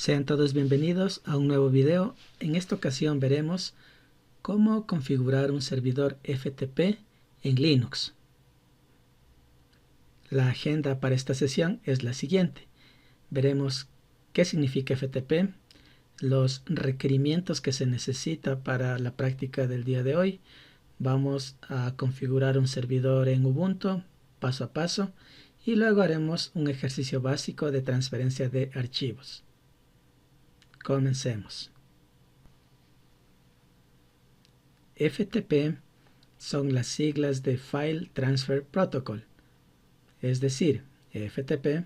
Sean todos bienvenidos a un nuevo video. En esta ocasión veremos cómo configurar un servidor FTP en Linux. La agenda para esta sesión es la siguiente. Veremos qué significa FTP, los requerimientos que se necesita para la práctica del día de hoy. Vamos a configurar un servidor en Ubuntu paso a paso y luego haremos un ejercicio básico de transferencia de archivos. Comencemos. FTP son las siglas de File Transfer Protocol, es decir, FTP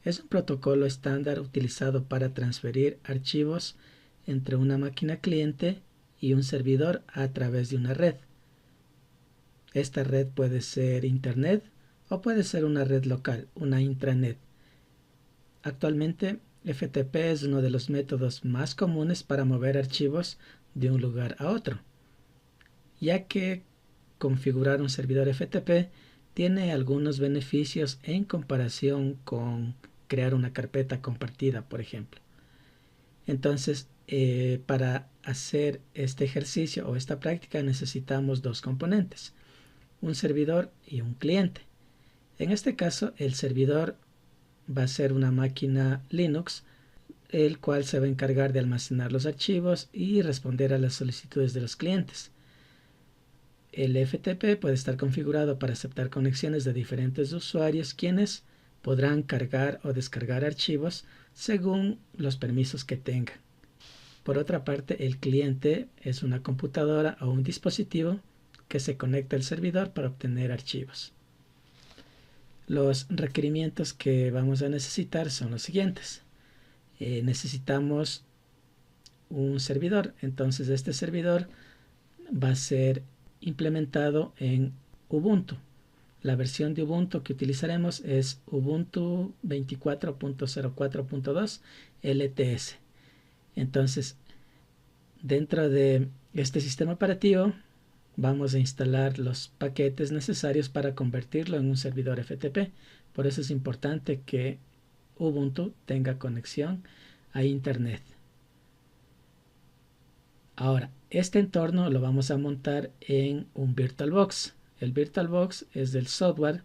es un protocolo estándar utilizado para transferir archivos entre una máquina cliente y un servidor a través de una red. Esta red puede ser Internet o puede ser una red local, una intranet. Actualmente, FTP es uno de los métodos más comunes para mover archivos de un lugar a otro, ya que configurar un servidor FTP tiene algunos beneficios en comparación con crear una carpeta compartida, por ejemplo. Entonces, para hacer este ejercicio o esta práctica necesitamos dos componentes, un servidor y un cliente. En este caso, el servidor va a ser una máquina Linux, el cual se va a encargar de almacenar los archivos y responder a las solicitudes de los clientes. El FTP puede estar configurado para aceptar conexiones de diferentes usuarios, quienes podrán cargar o descargar archivos según los permisos que tengan. Por otra parte, el cliente es una computadora o un dispositivo que se conecta al servidor para obtener archivos. Los requerimientos que vamos a necesitar son los siguientes. Necesitamos un servidor, entonces este servidor va a ser implementado en Ubuntu. La versión de Ubuntu que utilizaremos es Ubuntu 24.04.2 LTS. Entonces, dentro de este sistema operativo vamos a instalar los paquetes necesarios para convertirlo en un servidor FTP. Por eso es importante que Ubuntu tenga conexión a Internet. Ahora, este entorno lo vamos a montar en un VirtualBox. El VirtualBox es del software,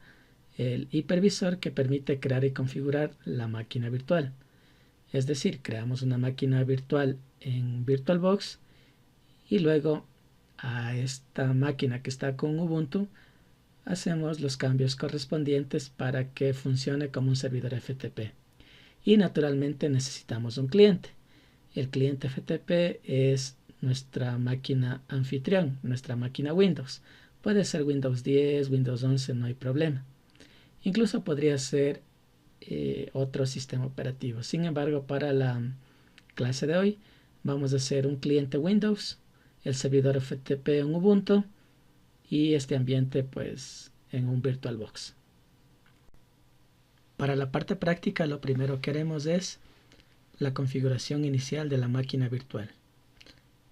el hipervisor que permite crear y configurar la máquina virtual. Es decir, creamos una máquina virtual en VirtualBox y luego a esta máquina que está con Ubuntu hacemos los cambios correspondientes para que funcione como un servidor FTP. Y naturalmente necesitamos un cliente. El cliente FTP es nuestra máquina anfitrión, nuestra máquina Windows. Puede ser Windows 10, Windows 11, no hay problema. Incluso podría ser otro sistema operativo. Sin embargo, para la clase de hoy vamos a hacer un cliente Windows, el servidor FTP en Ubuntu y este ambiente pues en un VirtualBox. Para la parte práctica lo primero que haremos es la configuración inicial de la máquina virtual.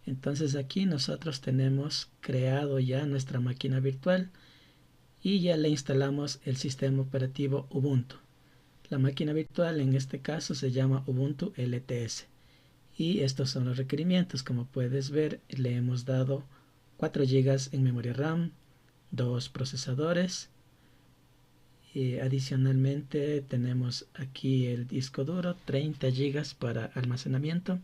Entonces aquí nosotros tenemos creado ya nuestra máquina virtual y ya le instalamos el sistema operativo Ubuntu. La máquina virtual en este caso se llama Ubuntu LTS y estos son los requerimientos. Como puedes ver, le hemos dado 4 GB en memoria RAM, 2 procesadores y adicionalmente tenemos aquí el disco duro, 30 GB para almacenamiento.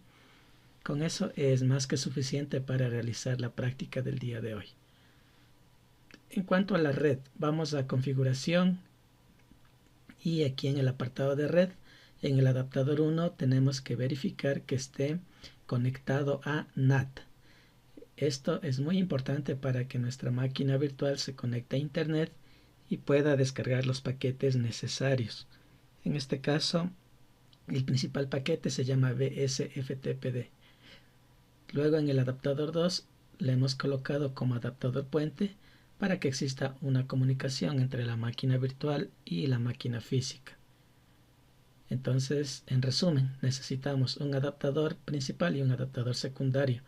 Con eso es más que suficiente para realizar la práctica del día de hoy. En cuanto a la red, vamos a configuración y aquí en el apartado de red, en el adaptador 1 tenemos que verificar que esté conectado a NAT. Esto es muy importante para que nuestra máquina virtual se conecte a Internet y pueda descargar los paquetes necesarios. En este caso, el principal paquete se llama BSFTPD. Luego en el adaptador 2 le hemos colocado como adaptador puente para que exista una comunicación entre la máquina virtual y la máquina física. Entonces, en resumen, necesitamos un adaptador principal y un adaptador secundario.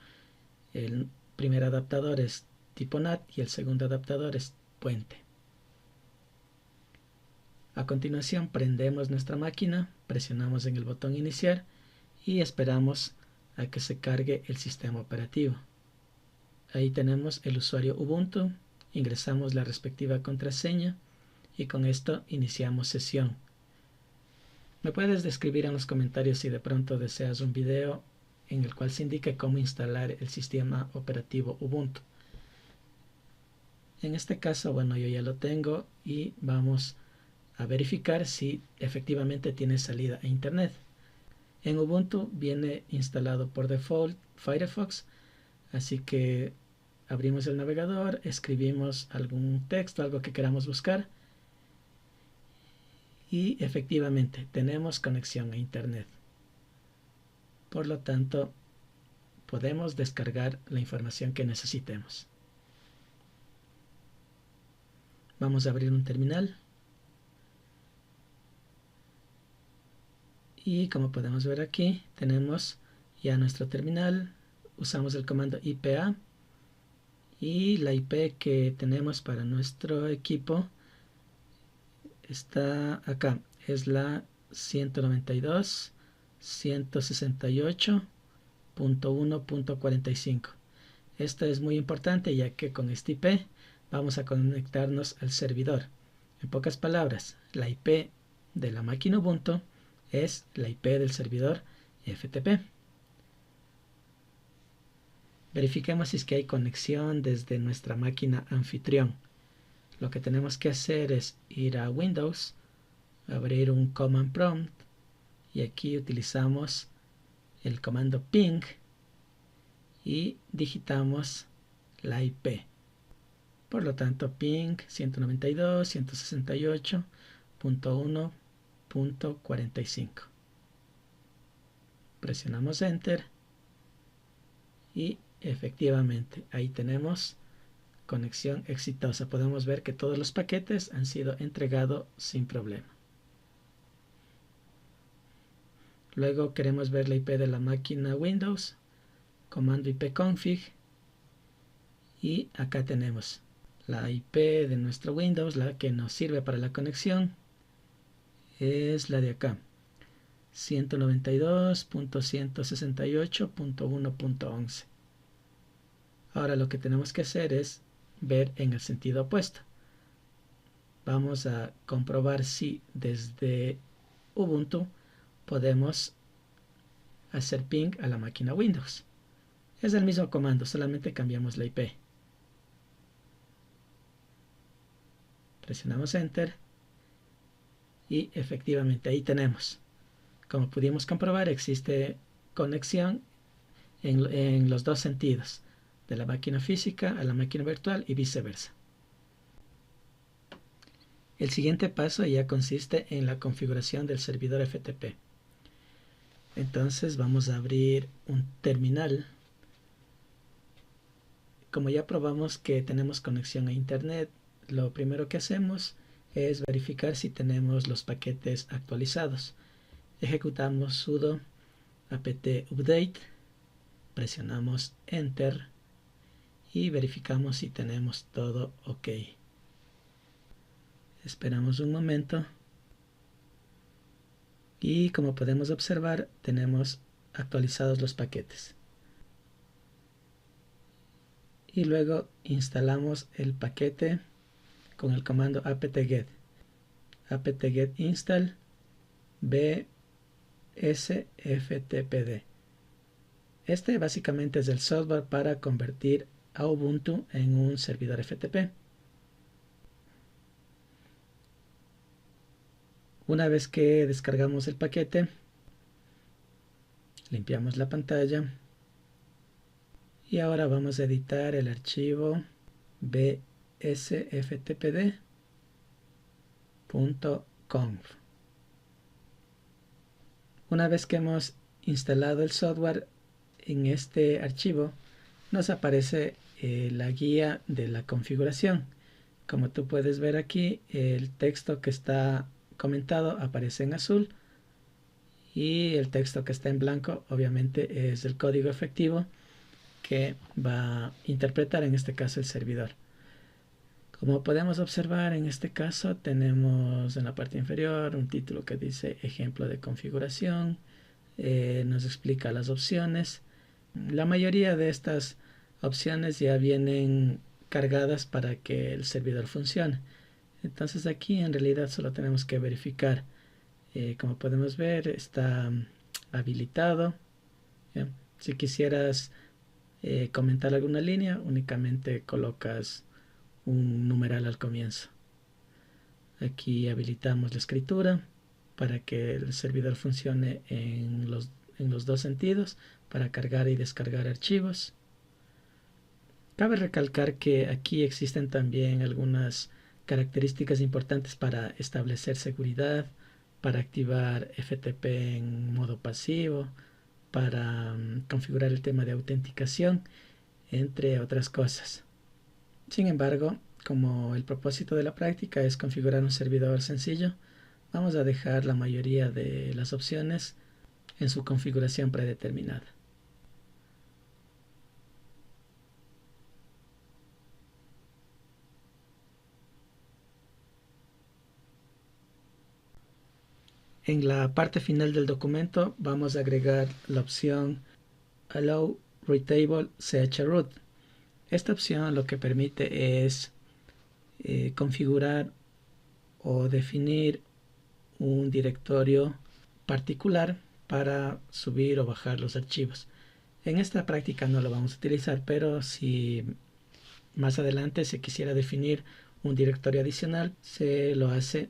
El primer adaptador es tipo NAT y el segundo adaptador es puente. A continuación prendemos nuestra máquina, presionamos en el botón iniciar y esperamos a que se cargue el sistema operativo. Ahí tenemos el usuario Ubuntu, ingresamos la respectiva contraseña y con esto iniciamos sesión. Me puedes describir en los comentarios si de pronto deseas un video en el cual se indique cómo instalar el sistema operativo Ubuntu. En este caso, bueno, yo ya lo tengo y vamos a verificar si efectivamente tiene salida a internet. En Ubuntu viene instalado por default Firefox, así que abrimos el navegador, escribimos algún texto, algo que queramos buscar y efectivamente tenemos conexión a internet. Por lo tanto, podemos descargar la información que necesitemos. Vamos a abrir un terminal. Y como podemos ver aquí, tenemos ya nuestro terminal. Usamos el comando IPA. Y la IP que tenemos para nuestro equipo está acá. Es la 192.168.1.45. Esto es muy importante ya que con este IP vamos a conectarnos al servidor. En pocas palabras, la IP de la máquina Ubuntu es la IP del servidor FTP. Verifiquemos si es que hay conexión desde nuestra máquina anfitrión. Lo que tenemos que hacer es ir a Windows, abrir un Command Prompt y aquí utilizamos el comando ping y digitamos la IP. Por lo tanto, ping 192.168.1.45. Presionamos Enter y efectivamente ahí tenemos conexión exitosa. Podemos ver que todos los paquetes han sido entregados sin problema. Luego queremos ver la IP de la máquina Windows, comando ipconfig y acá tenemos la IP de nuestro Windows, la que nos sirve para la conexión es la de acá, 192.168.1.11. Ahora lo que tenemos que hacer es ver en el sentido opuesto. Vamos a comprobar si desde Ubuntu podemos hacer ping a la máquina Windows. Es el mismo comando, solamente cambiamos la IP. Presionamos Enter y efectivamente ahí tenemos. Como pudimos comprobar, existe conexión en los dos sentidos, de la máquina física a la máquina virtual y viceversa. El siguiente paso ya consiste en la configuración del servidor FTP. Entonces vamos a abrir un terminal. Como ya probamos que tenemos conexión a internet, lo primero que hacemos es verificar si tenemos los paquetes actualizados. Ejecutamos sudo apt update, presionamos Enter y verificamos si tenemos todo ok. Esperamos un momento y como podemos observar tenemos actualizados los paquetes. Y luego instalamos el paquete con el comando apt-get install bsftpd. Este básicamente es el software para convertir a Ubuntu en un servidor FTP. Una vez que descargamos el paquete, limpiamos la pantalla y ahora vamos a editar el archivo bsftpd.conf. Una vez que hemos instalado el software, en este archivo nos aparece la guía de la configuración. Como tú puedes ver aquí, el texto que está comentado aparece en azul y el texto que está en blanco obviamente es el código efectivo que va a interpretar en este caso el servidor. Como podemos observar, en este caso tenemos en la parte inferior un título que dice ejemplo de configuración, nos explica las opciones. La mayoría de estas opciones ya vienen cargadas para que el servidor funcione. Entonces aquí en realidad solo tenemos que verificar. Como podemos ver, está habilitado. ¿Bien? Si quisieras comentar alguna línea, únicamente colocas un numeral al comienzo. Aquí habilitamos la escritura para que el servidor funcione en los dos sentidos, para cargar y descargar archivos. Cabe recalcar que aquí existen también algunas características importantes para establecer seguridad, para activar FTP en modo pasivo, para configurar el tema de autenticación, entre otras cosas. Sin embargo, como el propósito de la práctica es configurar un servidor sencillo, vamos a dejar la mayoría de las opciones en su configuración predeterminada. En la parte final del documento vamos a agregar la opción Allow Routable chroot. Esta opción lo que permite es configurar o definir un directorio particular para subir o bajar los archivos. En esta práctica no lo vamos a utilizar, pero si más adelante se quisiera definir un directorio adicional, se lo hace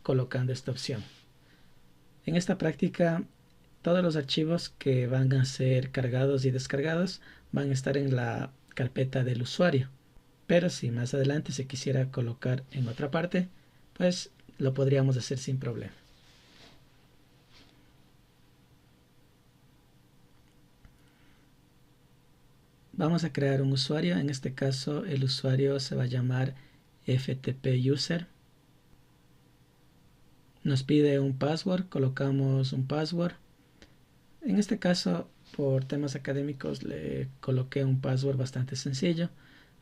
colocando esta opción. En esta práctica, todos los archivos que van a ser cargados y descargados van a estar en la carpeta del usuario. Pero si más adelante se quisiera colocar en otra parte, pues lo podríamos hacer sin problema. Vamos a crear un usuario. En este caso el usuario se va a llamar FTP User. Nos pide un password, colocamos un password. En este caso, por temas académicos, le coloqué un password bastante sencillo.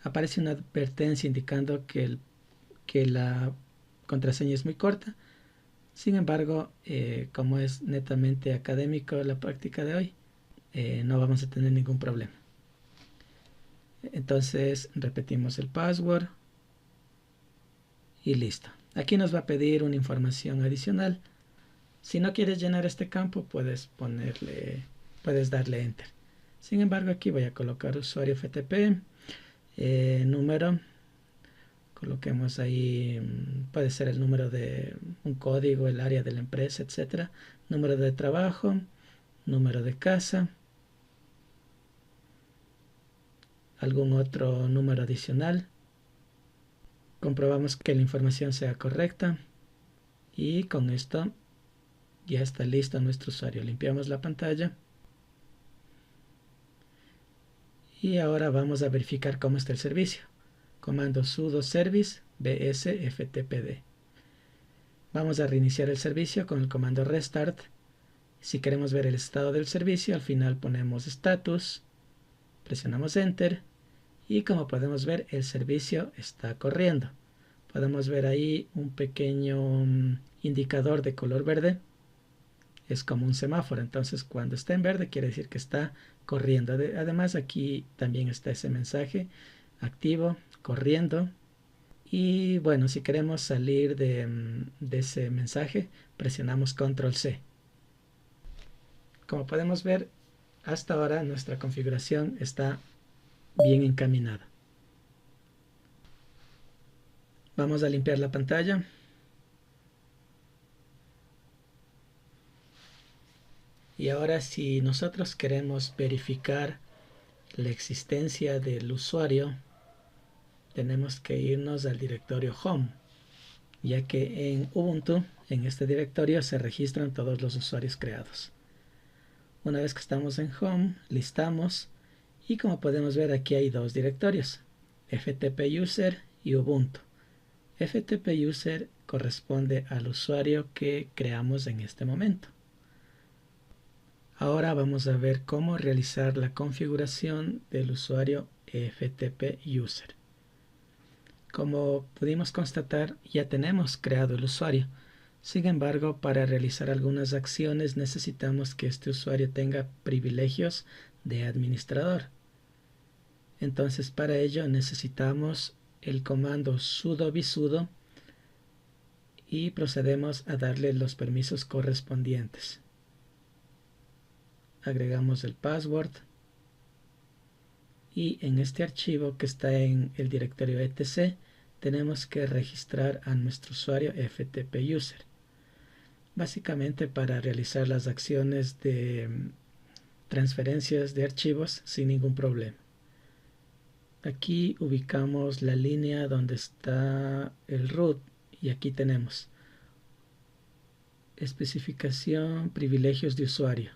Aparece una advertencia indicando que la contraseña es muy corta. Sin embargo, como es netamente académico la práctica de hoy, no vamos a tener ningún problema. Entonces repetimos el password y listo. Aquí nos va a pedir una información adicional. Si no quieres llenar este campo, puedes darle enter. Sin embargo, aquí voy a colocar usuario FTP, número. Coloquemos ahí, puede ser el número de un código, el área de la empresa, etcétera. Número de trabajo, número de casa, algún otro número adicional. Comprobamos que la información sea correcta y con esto ya está listo nuestro usuario. Limpiamos la pantalla y ahora vamos a verificar cómo está el servicio. Comando sudo service bsftpd. Vamos a reiniciar el servicio con el comando restart. Si queremos ver el estado del servicio, al final ponemos status, presionamos enter y como podemos ver el servicio está corriendo. Podemos ver ahí un pequeño indicador de color verde. Es como un semáforo, entonces cuando está en verde quiere decir que está corriendo. Además aquí también está ese mensaje activo, corriendo. Y bueno, si queremos salir de ese mensaje, presionamos control C. Como podemos ver, hasta ahora nuestra configuración está bien encaminada. Vamos a limpiar la pantalla. Y ahora si nosotros queremos verificar la existencia del usuario, tenemos que irnos al directorio Home, ya que en Ubuntu, en este directorio, se registran todos los usuarios creados. Una vez que estamos en Home, listamos y como podemos ver aquí hay dos directorios, FTP User y Ubuntu. FTP User corresponde al usuario que creamos en este momento. Ahora vamos a ver cómo realizar la configuración del usuario FTP User. Como pudimos constatar, ya tenemos creado el usuario. Sin embargo, para realizar algunas acciones necesitamos que este usuario tenga privilegios de administrador. Entonces, para ello necesitamos el comando sudo vsudo y procedemos a darle los permisos correspondientes. Agregamos el password y en este archivo que está en el directorio etc tenemos que registrar a nuestro usuario FTP user, básicamente para realizar las acciones de transferencias de archivos sin ningún problema. Aquí ubicamos la línea donde está el root y aquí tenemos especificación, privilegios de usuario.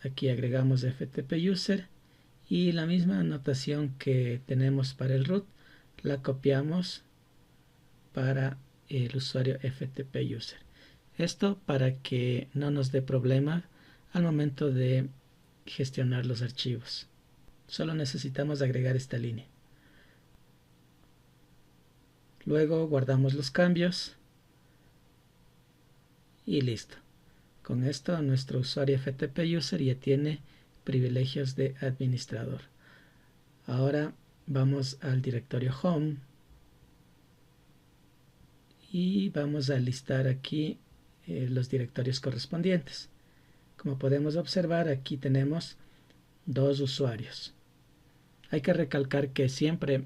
Aquí agregamos FTP user y la misma anotación que tenemos para el root la copiamos para el usuario FTP user. Esto para que no nos dé problema al momento de gestionar los archivos. Solo necesitamos agregar esta línea. Luego guardamos los cambios y listo. Con esto nuestro usuario FTP user ya tiene privilegios de administrador. Ahora vamos al directorio home y vamos a listar aquí los directorios correspondientes. Como podemos observar, aquí tenemos dos usuarios. Hay que recalcar que siempre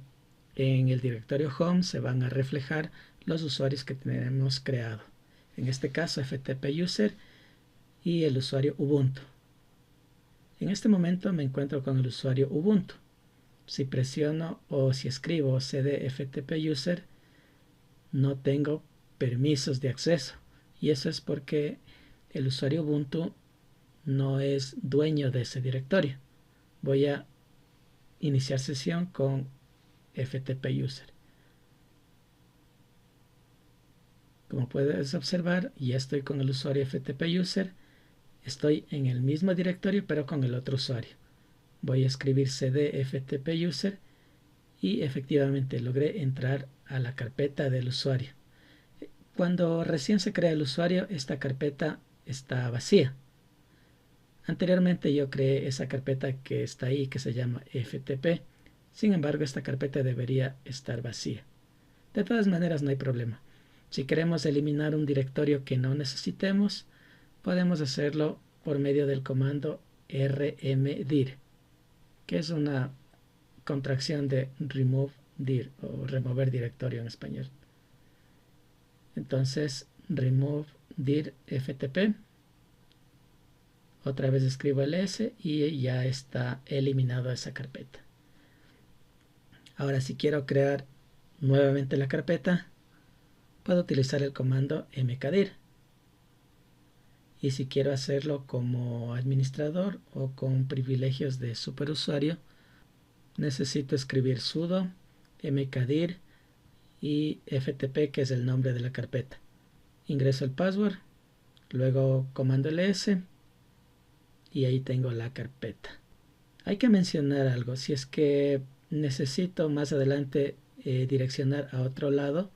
en el directorio home se van a reflejar los usuarios que tenemos creado. En este caso FTP user y el usuario Ubuntu. En este momento me encuentro con el usuario Ubuntu. Si presiono o si escribo cd FTP user, no tengo permisos de acceso. Y eso es porque el usuario Ubuntu no es dueño de ese directorio. Voy a iniciar sesión con FTP user. Como puedes observar, ya estoy con el usuario FTP user. Estoy en el mismo directorio pero con el otro usuario. Voy a escribir cd FTP user y efectivamente logré entrar a la carpeta del usuario. Cuando recién se crea el usuario, esta carpeta está vacía. Anteriormente yo creé esa carpeta que está ahí, que se llama FTP. Sin embargo, esta carpeta debería estar vacía. De todas maneras, no hay problema. Si queremos eliminar un directorio que no necesitemos, podemos hacerlo por medio del comando rmdir, que es una contracción de remove dir o remover directorio en español. Entonces, remove dir ftp. Otra vez escribo el S y ya está eliminado esa carpeta. Ahora, si quiero crear nuevamente la carpeta, puedo utilizar el comando mkdir. Y si quiero hacerlo como administrador o con privilegios de superusuario, necesito escribir sudo mkdir y ftp, que es el nombre de la carpeta. Ingreso el password, luego comando ls y ahí tengo la carpeta. Hay que mencionar algo: si es que necesito más adelante direccionar a otro lado,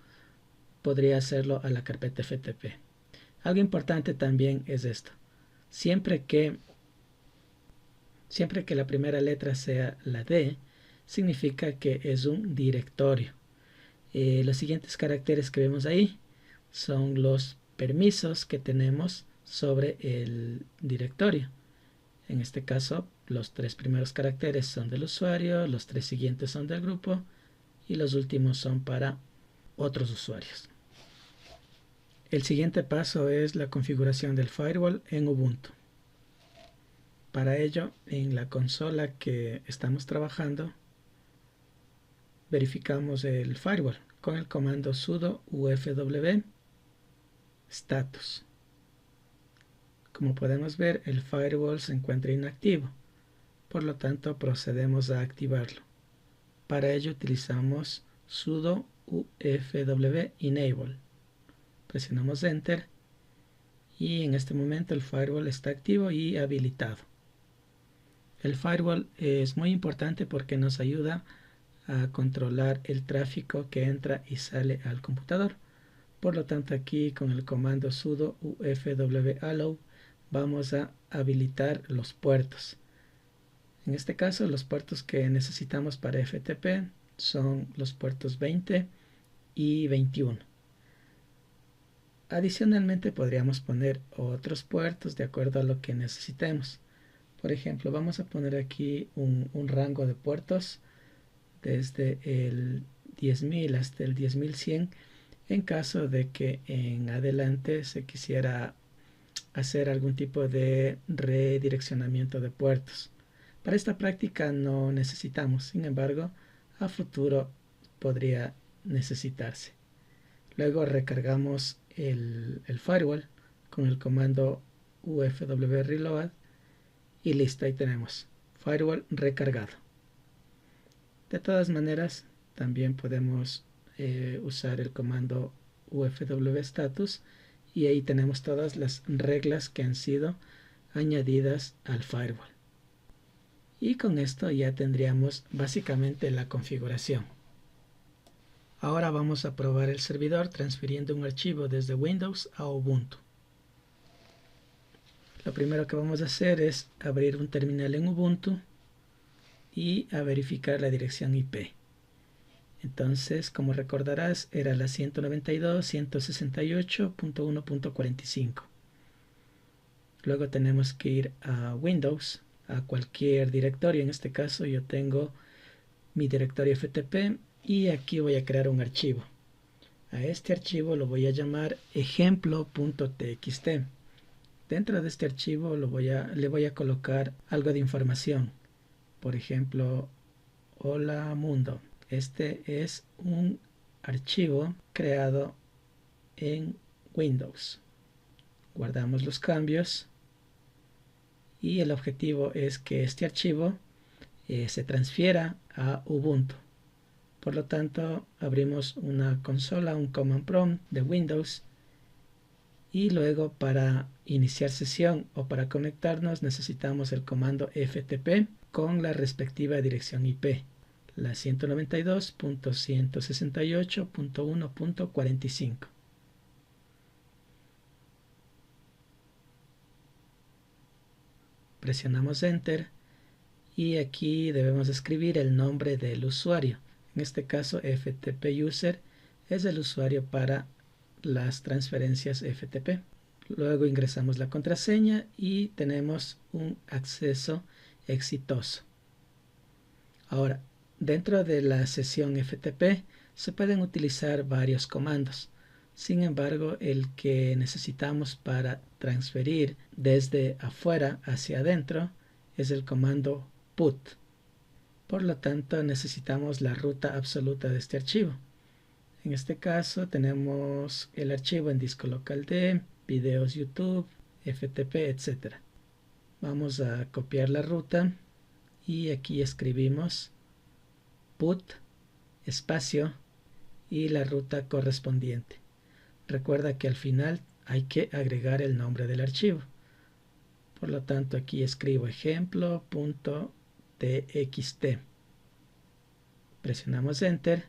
podría hacerlo a la carpeta ftp. Algo importante también es esto: siempre que la primera letra sea la D, significa que es un directorio. Los siguientes caracteres que vemos ahí son los permisos que tenemos sobre el directorio. En este caso, los 3 primeros caracteres son del usuario, los 3 siguientes son del grupo y los últimos son para otros usuarios. El siguiente paso es la configuración del firewall en Ubuntu. Para ello, en la consola que estamos trabajando, verificamos el firewall con el comando sudo ufw status. Como podemos ver, el firewall se encuentra inactivo, por lo tanto procedemos a activarlo. Para ello utilizamos sudo ufw enable. Presionamos enter y en este momento el firewall está activo y habilitado. El firewall es muy importante porque nos ayuda a controlar el tráfico que entra y sale al computador. Por lo tanto, aquí con el comando sudo ufwallow vamos a habilitar los puertos. En este caso, los puertos que necesitamos para FTP son los puertos 20 y 21. Adicionalmente, podríamos poner otros puertos de acuerdo a lo que necesitemos. Por ejemplo, vamos a poner aquí un rango de puertos desde el 10.000 hasta el 10.100 en caso de que en adelante se quisiera hacer algún tipo de redireccionamiento de puertos. Para esta práctica no necesitamos, sin embargo, a futuro podría necesitarse. Luego recargamos el firewall con el comando ufwreload y listo, ahí tenemos firewall recargado. De todas maneras, también podemos usar el comando ufwstatus y ahí tenemos todas las reglas que han sido añadidas al firewall. Y con esto ya tendríamos básicamente la configuración. Ahora vamos a probar el servidor transfiriendo un archivo desde Windows a Ubuntu. Lo primero que vamos a hacer es abrir un terminal en Ubuntu y a verificar la dirección IP. Entonces, como recordarás, era la 192.168.1.45. Luego tenemos que ir a Windows, a cualquier directorio. En este caso yo tengo mi directorio FTP y aquí voy a crear un archivo. A este archivo lo voy a llamar ejemplo.txt. Dentro de este archivo le voy a colocar algo de información. Por ejemplo, hola mundo. Este es un archivo creado en Windows. Guardamos los cambios y el objetivo es que este archivo se transfiera a Ubuntu. Por lo tanto, abrimos una consola, un command prompt de Windows y luego para iniciar sesión o para conectarnos necesitamos el comando ftp con la respectiva dirección IP, la 192.168.1.45. Presionamos Enter y aquí debemos escribir el nombre del usuario. En este caso, FTP User es el usuario para las transferencias FTP. Luego ingresamos la contraseña y tenemos un acceso exitoso. Ahora, dentro de la sesión FTP se pueden utilizar varios comandos. Sin embargo, el que necesitamos para transferir desde afuera hacia adentro es el comando put. Por lo tanto, necesitamos la ruta absoluta de este archivo. En este caso tenemos el archivo en disco local D, videos YouTube, FTP, etc. Vamos a copiar la ruta y aquí escribimos put espacio y la ruta correspondiente. Recuerda que al final hay que agregar el nombre del archivo. Por lo tanto, aquí escribo ejemplo.txt. Presionamos Enter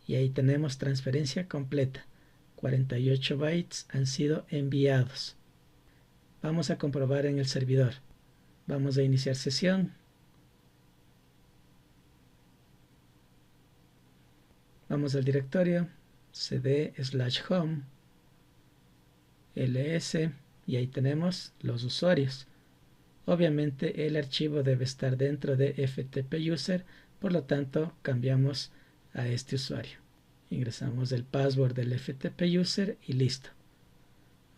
y ahí tenemos transferencia completa. 48 bytes han sido enviados. Vamos a comprobar en el servidor. Vamos a iniciar sesión. Vamos al directorio cd/home ls y ahí tenemos los usuarios. Obviamente el archivo debe estar dentro de FTP User, por lo tanto cambiamos a este usuario. Ingresamos el password del FTP User y listo.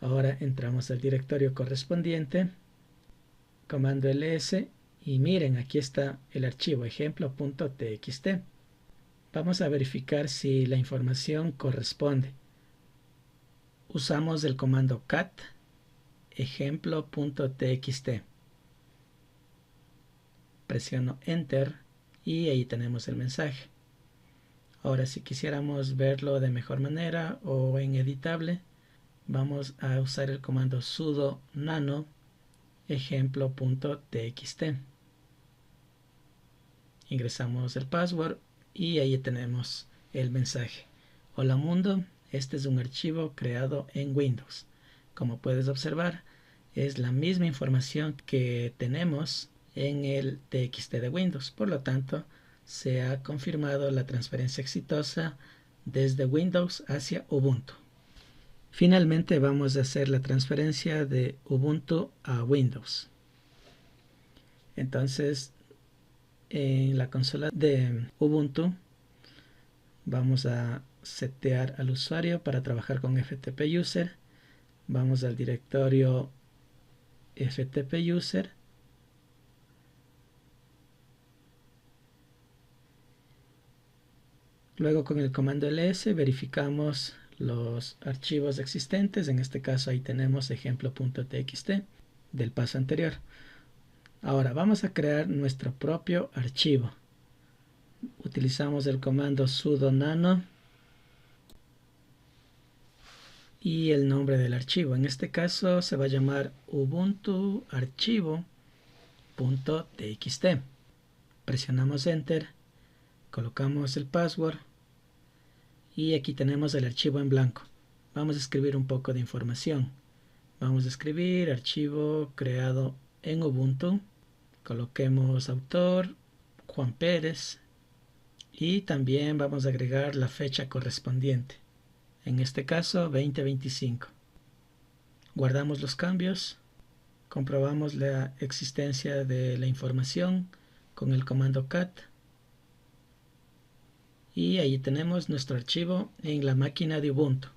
Ahora entramos al directorio correspondiente, comando ls y miren, aquí está el archivo ejemplo.txt. Vamos a verificar si la información corresponde. Usamos el comando cat ejemplo.txt. Presiono Enter y ahí tenemos el mensaje. Ahora, si quisiéramos verlo de mejor manera o en editable, vamos a usar el comando sudo nano ejemplo.txt. Ingresamos el password y ahí tenemos el mensaje. Hola mundo, Este es un archivo creado en Windows. Como puedes observar, es la misma información que tenemos en el TXT de Windows. Por lo tanto, se ha confirmado la transferencia exitosa desde Windows hacia Ubuntu. Finalmente vamos a hacer la transferencia de Ubuntu a Windows. Entonces, en la consola de Ubuntu vamos a setear al usuario para trabajar con FTP User. Vamos al directorio FTP User. Luego con el comando ls verificamos los archivos existentes. En este caso ahí tenemos ejemplo.txt del paso anterior. Ahora vamos a crear nuestro propio archivo. Utilizamos el comando sudo nano y el nombre del archivo. En este caso se va a llamar ubuntu archivo.txt. Presionamos enter, colocamos el password y aquí tenemos el archivo en blanco. Vamos a escribir un poco de información. Vamos a escribir archivo creado en Ubuntu. Coloquemos autor, Juan Pérez, y también vamos a agregar la fecha correspondiente. En este caso 2025. Guardamos los cambios, comprobamos la existencia de la información con el comando cat y ahí tenemos nuestro archivo en la máquina de Ubuntu.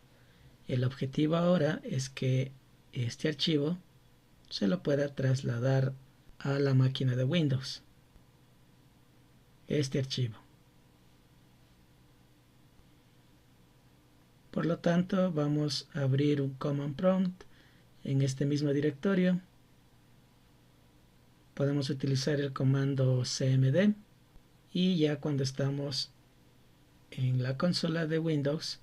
El objetivo ahora es que este archivo se lo pueda trasladar a la máquina de Windows. Este archivo. Por lo tanto, vamos a abrir un command prompt en este mismo directorio. Podemos utilizar el comando cmd y ya cuando estamos en la consola de Windows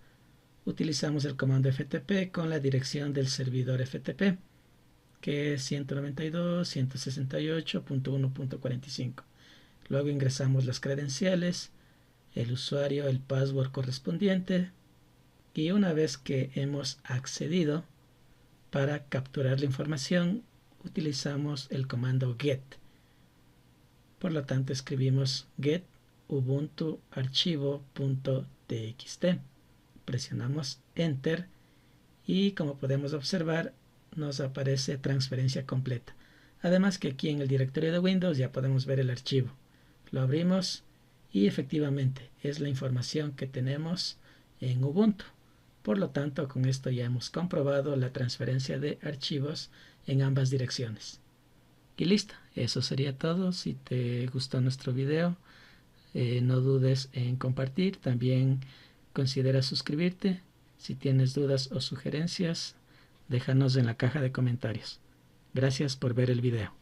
utilizamos el comando ftp con la dirección del servidor ftp, que es 192.168.1.45. Luego ingresamos las credenciales, el usuario, el password correspondiente, y una vez que hemos accedido, para capturar la información utilizamos el comando get. Por lo tanto escribimos get ubuntu archivo.txt, presionamos enter y como podemos observar nos aparece transferencia completa. Además que aquí en el directorio de Windows ya podemos ver el archivo. Lo abrimos y efectivamente es la información que tenemos en Ubuntu. Por lo tanto, con esto ya hemos comprobado la transferencia de archivos en ambas direcciones. Y listo, eso sería todo. Si te gustó nuestro video, no dudes en compartir. También considera suscribirte. Si tienes dudas o sugerencias, déjanos en la caja de comentarios. Gracias por ver el video.